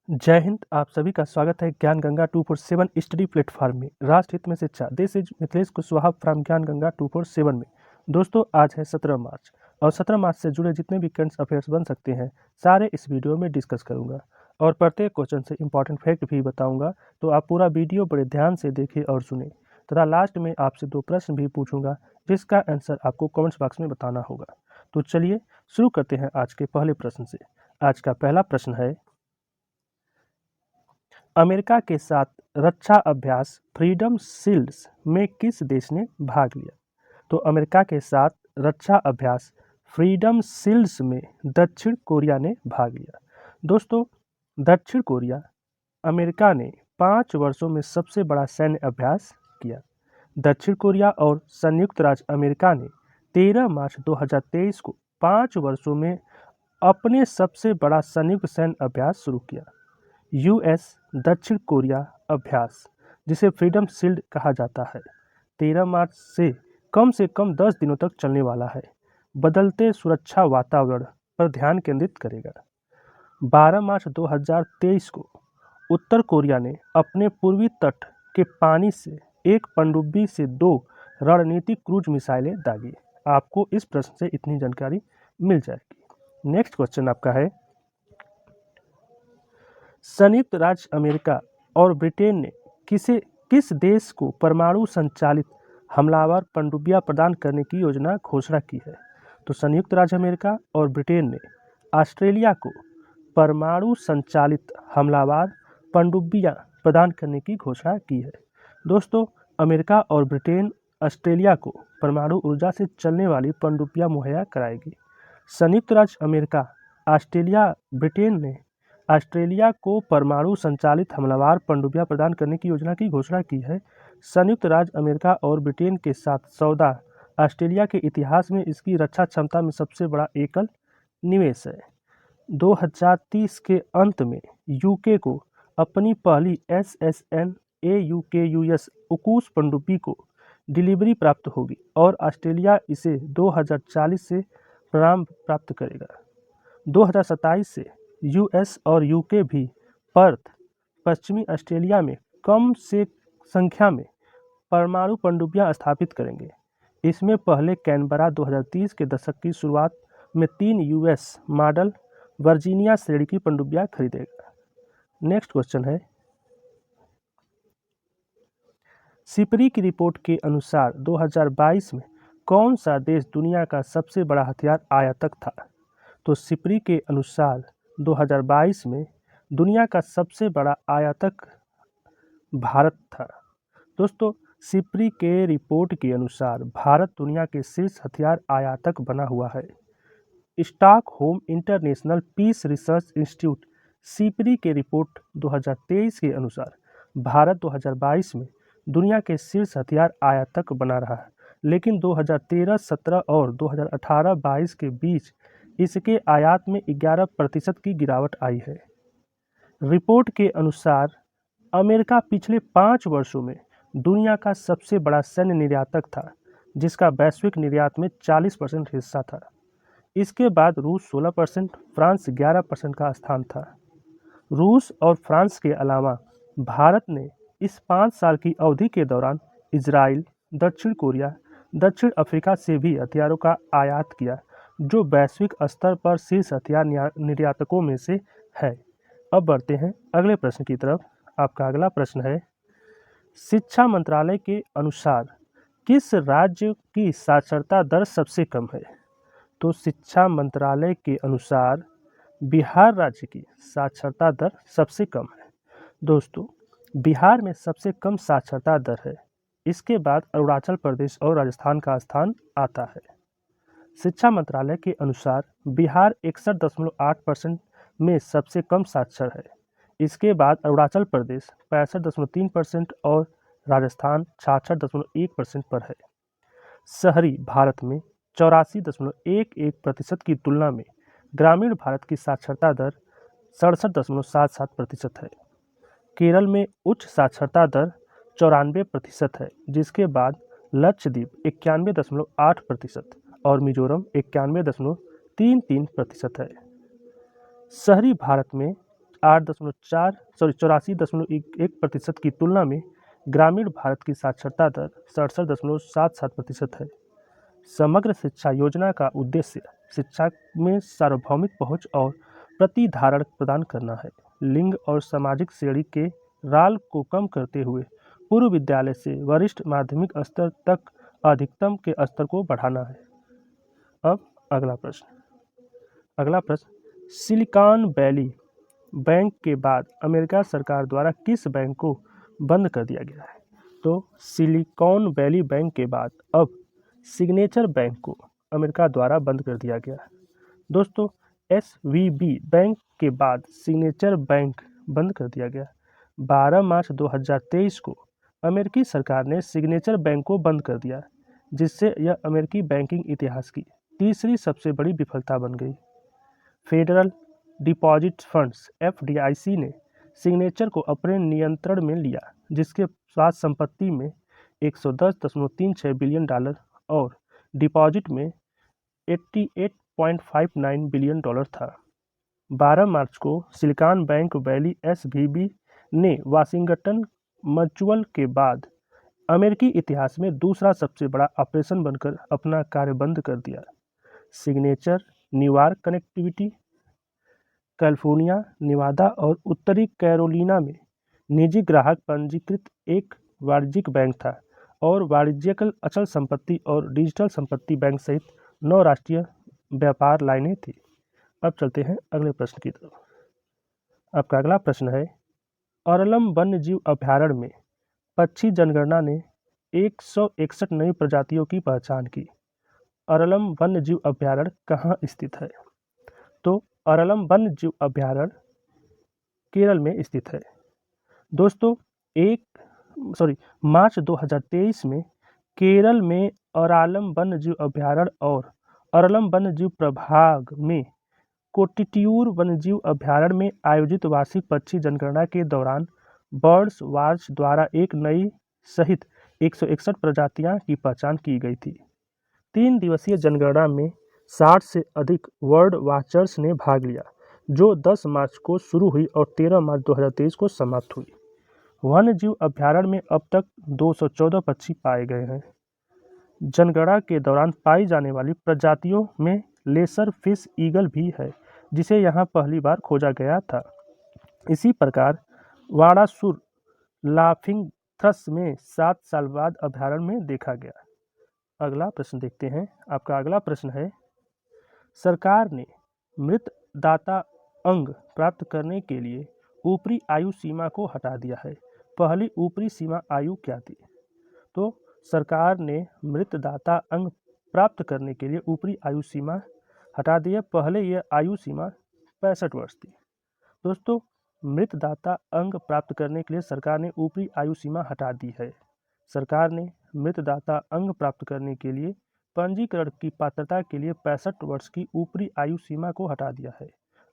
जय हिंद। आप सभी का स्वागत है ज्ञान गंगा 247 स्टडी प्लेटफॉर्म में। राष्ट्र हित में शिक्षा। This is Mithilesh Kushwaha from ज्ञान गंगा 247 में। दोस्तों, आज है 17 मार्च और 17 मार्च से जुड़े जितने भी करंट अफेयर्स बन सकते हैं सारे इस वीडियो में डिस्कस करूंगा और प्रत्येक क्वेश्चन से इंपॉर्टेंट फैक्ट भी बताऊंगा। तो आप पूरा वीडियो बड़े ध्यान से देखें और सुने तथा लास्ट में आपसे 2 प्रश्न भी पूछूंगा जिसका आंसर आपको कमेंट्स बॉक्स में बताना होगा। तो चलिए शुरू करते हैं आज के पहले प्रश्न से। आज का पहला प्रश्न है, अमेरिका के साथ रक्षा अभ्यास फ्रीडम शील्ड्स में किस देश ने भाग लिया? तो अमेरिका के साथ रक्षा अभ्यास फ्रीडम शील्ड्स में दक्षिण कोरिया ने भाग लिया। दोस्तों, दक्षिण कोरिया अमेरिका ने 5 वर्षों में सबसे बड़ा सैन्य अभ्यास किया। दक्षिण कोरिया और संयुक्त राज्य अमेरिका ने 13 मार्च 2023 को 5 वर्षों में अपने सबसे बड़ा संयुक्त सैन्य अभ्यास शुरू किया। यूएस दक्षिण कोरिया अभ्यास, जिसे फ्रीडम शील्ड कहा जाता है, 13 मार्च से कम 10 दिनों तक चलने वाला है। बदलते सुरक्षा वातावरण पर ध्यान केंद्रित करेगा। 12 मार्च 2023 को उत्तर कोरिया ने अपने पूर्वी तट के पानी से एक पनडुब्बी से 2 रणनीतिक क्रूज मिसाइलें दागी। आपको इस प्रश्न से इतनी जानकारी मिल जाएगी। नेक्स्ट क्वेश्चन आपका है, संयुक्त राज्य अमेरिका और ब्रिटेन ने किस देश को परमाणु संचालित हमलावर पनडुब्बियां प्रदान करने की योजना घोषणा की है? तो संयुक्त राज्य अमेरिका और ब्रिटेन ने ऑस्ट्रेलिया को परमाणु संचालित हमलावर पनडुब्बियां प्रदान करने की घोषणा की है। दोस्तों, अमेरिका और ब्रिटेन ऑस्ट्रेलिया को परमाणु ऊर्जा से चलने वाली पनडुब्बियां मुहैया कराएगी। संयुक्त राज्य अमेरिका ब्रिटेन ने ऑस्ट्रेलिया को परमाणु संचालित हमलावर पनडुब्बियां प्रदान करने की योजना की घोषणा की है। संयुक्त राज्य अमेरिका और ब्रिटेन के साथ सौदा ऑस्ट्रेलिया के इतिहास में इसकी रक्षा क्षमता में सबसे बड़ा एकल निवेश है। 2030 के अंत में यूके को अपनी पहली SSN AUKUS उकूस पनडुब्बी को डिलीवरी प्राप्त होगी और ऑस्ट्रेलिया इसे 2040 से प्राप्त करेगा। 2027 से यूएस और यूके भी पर्थ, पश्चिमी ऑस्ट्रेलिया में कम से संख्या में परमाणु पनडुब्बियां स्थापित करेंगे। इसमें पहले कैनबरा 2030 के दशक की शुरुआत में 3 यूएस मॉडल वर्जीनिया श्रेणी की पनडुब्बियां खरीदेगा। नेक्स्ट क्वेश्चन है, सिपरी की रिपोर्ट के अनुसार 2022 में कौन सा देश दुनिया का सबसे बड़ा हथियार आयातक था? तो सिपरी के अनुसार 2022 में दुनिया का सबसे बड़ा आयातक भारत था। दोस्तों, सिपरी के रिपोर्ट के अनुसार भारत दुनिया के शीर्ष हथियार आयातक बना हुआ है। Stockholm International Peace Research Institute SIPRI के रिपोर्ट 2023 के अनुसार भारत 2022 में दुनिया के शीर्ष हथियार आयातक बना रहा है, लेकिन 2013-17 और 2018-22 के बीच इसके आयात में 11% की गिरावट आई है। रिपोर्ट के अनुसार अमेरिका पिछले 5 वर्षों में दुनिया का सबसे बड़ा सैन्य निर्यातक था, जिसका वैश्विक निर्यात में 40% हिस्सा था। इसके बाद रूस 16%, फ्रांस 11% का स्थान था। रूस और फ्रांस के अलावा भारत ने इस 5 साल की अवधि के दौरान इजराइल, दक्षिण कोरिया, दक्षिण अफ्रीका से भी हथियारों का आयात किया, जो वैश्विक स्तर पर शीर्ष हथियार निर्यातकों में से है। अब बढ़ते हैं अगले प्रश्न की तरफ। आपका अगला प्रश्न है, शिक्षा मंत्रालय के अनुसार किस राज्य की साक्षरता दर सबसे कम है? तो शिक्षा मंत्रालय के अनुसार बिहार राज्य की साक्षरता दर सबसे कम है। दोस्तों, बिहार में सबसे कम साक्षरता दर है। इसके बाद अरुणाचल प्रदेश और राजस्थान का स्थान आता है। शिक्षा मंत्रालय के अनुसार बिहार 61.8% में सबसे कम साक्षर है। इसके बाद अरुणाचल प्रदेश 65.3% और राजस्थान 66.1% पर है। शहरी भारत में 84.11% की तुलना में ग्रामीण भारत की साक्षरता दर 67.77% है। केरल में उच्च साक्षरता दर 94% है, जिसके बाद लक्षद्वीप 91.8% और मिजोरम 91.33% है। शहरी भारत में 84.1% की तुलना में ग्रामीण भारत की साक्षरता दर 67.77% है। समग्र शिक्षा योजना का उद्देश्य शिक्षा में सार्वभौमिक पहुंच और प्रतिधारण प्रदान करना है। लिंग और सामाजिक श्रेणी के राल को कम करते हुए पूर्व विद्यालय से वरिष्ठ माध्यमिक स्तर तक अधिकतम के स्तर को बढ़ाना है। अब अगला प्रश्न, सिलिकॉन वैली बैंक के बाद अमेरिका सरकार द्वारा किस बैंक को बंद कर दिया गया है? तो सिलिकॉन वैली बैंक के बाद अब सिग्नेचर बैंक को अमेरिका द्वारा बंद कर दिया गया है। दोस्तों, SVB बैंक के बाद सिग्नेचर बैंक बंद कर दिया गया। 12 मार्च 2023 को अमेरिकी सरकार ने सिग्नेचर बैंक को बंद कर दिया, जिससे यह अमेरिकी बैंकिंग इतिहास की तीसरी सबसे बड़ी विफलता बन गई। फेडरल डिपॉजिट फंड्स FDIC ने सिग्नेचर को अपने नियंत्रण में लिया, जिसके पास संपत्ति में $110.36 बिलियन और डिपॉजिट में $88.59 बिलियन था। 12 मार्च को सिलिकॉन बैंक वैली SVB ने वाशिंगटन म्यूचुअल के बाद अमेरिकी इतिहास में दूसरा सबसे बड़ा ऑपरेशन बनकर अपना कार्य बंद कर दिया। Signature New York, connectivity, California, Nevada और उत्तरी कैरोलिना में निजी ग्राहक पंजीकृत एक वाणिज्यिक बैंक था और वाणिज्यिक अचल संपत्ति और डिजिटल संपत्ति बैंक सहित 9 राष्ट्रीय व्यापार लाइनें थी। अब चलते हैं अगले प्रश्न की तरफ। आपका अगला प्रश्न है, अरलम वन्यजीव अभयारण्य में पक्षी जनगणना ने 161 नई प्रजातियों की पहचान की। अरलम वन्यजीव अभयारण्य कहाँ स्थित है? तो अरलम वन्यजीव अभयारण्य केरल में स्थित है। दोस्तों, मार्च 2023 में केरल में अरालम वन्यजीव अभयारण्य और अरलम वन्यजीव प्रभाग में कोट्टियूर वन्यजीव अभयारण्य में आयोजित वार्षिक पक्षी जनगणना के दौरान बर्ड्स वॉच द्वारा एक नई सहित 161 प्रजातियां की पहचान की गई थी। 3 दिवसीय जनगणना में 60 से अधिक बर्ड वॉचर्स ने भाग लिया, जो 10 मार्च को शुरू हुई और 13 मार्च 2023 को समाप्त हुई। वन्यजीव अभयारण्य में अब तक 214 पक्षी पाए गए हैं। जनगणना के दौरान पाई जाने वाली प्रजातियों में लेसर फिश ईगल भी है, जिसे यहाँ पहली बार खोजा गया था। इसी प्रकार वाड़ासुर लाफिंग थ्रस में 7 साल बाद अभयारण्य में देखा गया। अगला प्रश्न देखते हैं। आपका अगला प्रश्न है, सरकार ने मृत दाता अंग प्राप्त करने के लिए ऊपरी आयु सीमा को हटा दिया है। पहली ऊपरी सीमा आयु क्या थी? तो सरकार ने मृत दाता अंग प्राप्त करने के लिए ऊपरी आयु सीमा हटा दी है। पहले यह आयु सीमा 65 वर्ष थी। दोस्तों, मृत दाता अंग प्राप्त करने के लिए सरकार ने ऊपरी आयु सीमा हटा दी है। सरकार ने मृत दाता अंग प्राप्त करने के लिए पंजीकरण की पात्रता के लिए 65 वर्ष की ऊपरी आयु सीमा को हटा दिया है।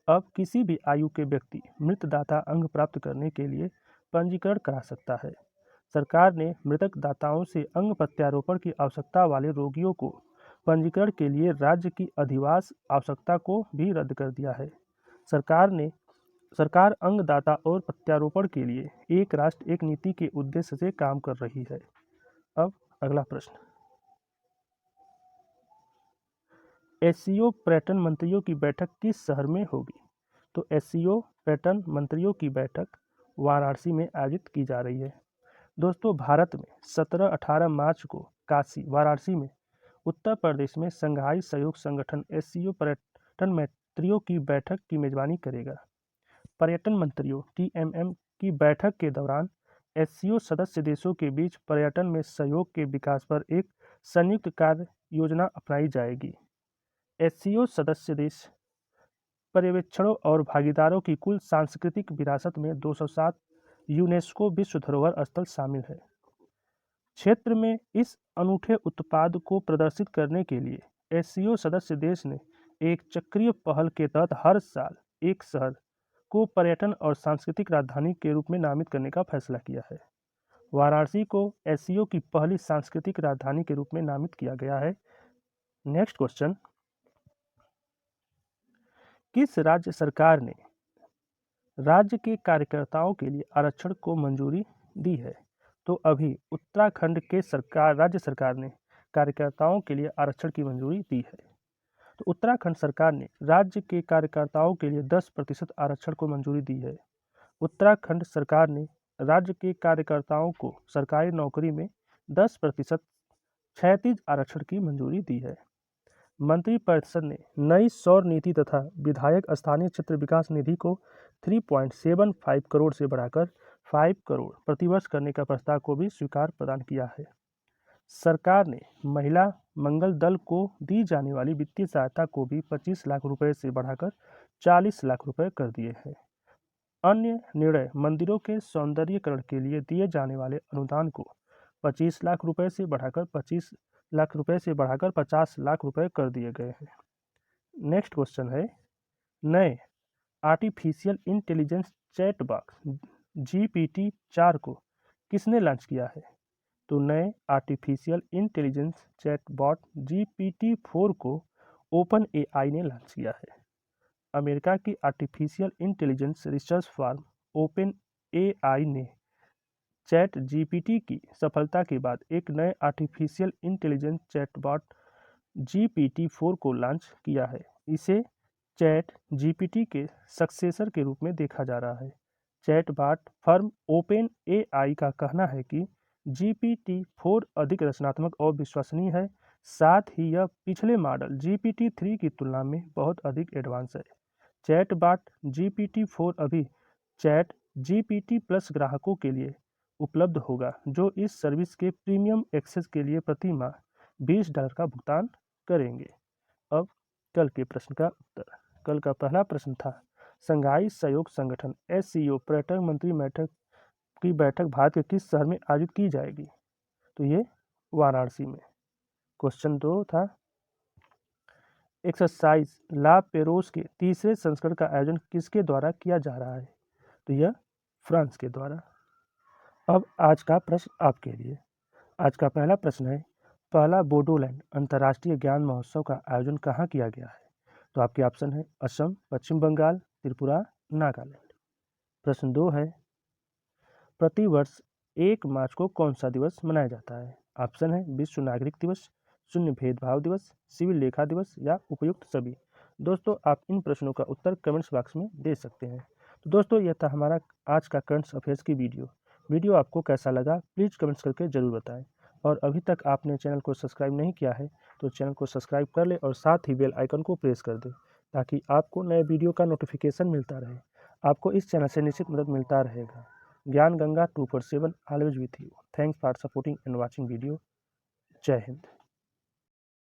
अब किसी भी आयु के व्यक्ति मृत दाता अंग प्राप्त करने के लिए पंजीकरण करा सकता है। सरकार ने मृतक दाताओं से अंग प्रत्यारोपण की आवश्यकता वाले रोगियों को पंजीकरण के लिए राज्य की अधिवास आवश्यकता को भी रद्द कर दिया है। सरकार अंगदाता और प्रत्यारोपण के लिए एक राष्ट्र एक नीति के उद्देश्य से काम कर रही है। अब अगला प्रश्न, SCO पर्यटन मंत्रियों की बैठक किस शहर में होगी? तो SCO पर्यटन मंत्रियों की बैठक वाराणसी में आयोजित की जा रही है। दोस्तों, भारत में 17-18 मार्च को काशी, वाराणसी में उत्तर प्रदेश में शंघाई सहयोग संगठन SCO पर्यटन मंत्रियों की बैठक की मेजबानी करेगा। पर्यटन मंत्रियों TMM की बैठक के दौरान SCO सदस्य देशों के बीच पर्यटन में सहयोग के विकास पर एक संयुक्त कार्य योजना अपनाई जाएगी। SCO सदस्य देश पर्यवेक्षकों और भागीदारों की कुल सांस्कृतिक विरासत में 207 यूनेस्को विश्व धरोहर स्थल शामिल है। क्षेत्र में इस अनूठे उत्पाद को प्रदर्शित करने के लिए SCO सदस्य देश ने एक चक्रीय पहल के तहत हर साल एक शहर को पर्यटन और सांस्कृतिक राजधानी के रूप में नामित करने का फैसला किया है। वाराणसी को SCO की पहली सांस्कृतिक राजधानी के रूप में नामित किया गया है। नेक्स्ट क्वेश्चन, किस राज्य सरकार ने राज्य के कार्यकर्ताओं के लिए आरक्षण को मंजूरी दी है? तो अभी उत्तराखंड के राज्य सरकार ने कार्यकर्ताओं के लिए आरक्षण की मंजूरी दी है। तो उत्तराखंड सरकार ने राज्य के कार्यकर्ताओं के लिए 10% आरक्षण को मंजूरी दी है। उत्तराखंड सरकार ने राज्य के कार्यकर्ताओं को सरकारी नौकरी में 10% क्षैतिज आरक्षण की मंजूरी दी है। मंत्रिपरिषद ने नई सौर नीति तथा विधायक स्थानीय क्षेत्र विकास निधि को 3.75 करोड़ से बढ़ाकर 5 करोड़ प्रतिवर्ष करने का प्रस्ताव को भी स्वीकार प्रदान किया है। सरकार ने महिला मंगल दल को दी जाने वाली वित्तीय सहायता को भी 25 लाख रुपए से बढ़ाकर 40 लाख रुपए कर दिए हैं। अन्य निर्णय मंदिरों के सौंदर्यीकरण के लिए दिए जाने वाले अनुदान को 25 लाख रुपए से बढ़ाकर 50 लाख रुपए कर दिए गए हैं। नेक्स्ट क्वेश्चन है, नए artificial intelligence chat box GPT-4 को किसने लॉन्च किया है? तो नए आर्टिफिशियल इंटेलिजेंस चैटबॉट GPT-4 को ओपन AI ने लॉन्च किया है। अमेरिका की artificial intelligence research firm open AI ने चैट GPT की सफलता के बाद एक नए आर्टिफिशियल इंटेलिजेंस चैटबॉट GPT-4 को लॉन्च किया है। इसे चैट GPT के सक्सेसर के रूप में देखा जा रहा है। चैटबॉट फर्म ओपन AI का कहना है कि GPT-4 अधिक रचनात्मक और विश्वसनीय है, साथ ही यह पिछले मॉडल GPT-3 की तुलना में बहुत अधिक एडवांस है। चैटबॉट GPT-4 अभी चैट GPT प्लस ग्राहकों के लिए उपलब्ध होगा, जो इस सर्विस के प्रीमियम एक्सेस के लिए प्रति माह $20 का भुगतान करेंगे। अब कल के प्रश्न का उत्तर। कल का पहला प्रश्न था, शंघाई सहयोग संगठन SCO पर्यटन मंत्री बैठक भारत के किस शहर में आयोजित की जाएगी? तो ये वाराणसी में। क्वेश्चन 2 था, एक्सरसाइज ला पेरोस के तीसरे संस्करण का आयोजन किसके द्वारा किया जा रहा है? तो यह फ्रांस के द्वारा। अब आज का प्रश्न आपके लिए। आज का पहला प्रश्न है, पहला बोडोलैंड अंतर्राष्ट्रीय ज्ञान महोत्सव का आयोजन कहाँ किया गया है? तो आपके ऑप्शन है असम, पश्चिम बंगाल, त्रिपुरा, नागालैंड। प्रश्न 2 है, प्रतिवर्ष 1 मार्च को कौन सा दिवस मनाया जाता है? ऑप्शन है विश्व नागरिक दिवस, शून्य भेदभाव दिवस, सिविल लेखा दिवस या उपयुक्त सभी। दोस्तों, आप इन प्रश्नों का उत्तर कमेंट्स बॉक्स में दे सकते हैं। तो दोस्तों, यह था हमारा आज का करंट अफेयर्स की वीडियो आपको कैसा लगा प्लीज़ कमेंट्स करके ज़रूर बताएं। और अभी तक आपने चैनल को सब्सक्राइब नहीं किया है तो चैनल को सब्सक्राइब कर ले और साथ ही बेल आइकन को प्रेस कर दें, ताकि आपको नए वीडियो का नोटिफिकेशन मिलता रहे। आपको इस चैनल से निश्चित मदद मिलता रहेगा। ज्ञान Ganga 247 always with you. Thanks for supporting and watching video. जय हिंद।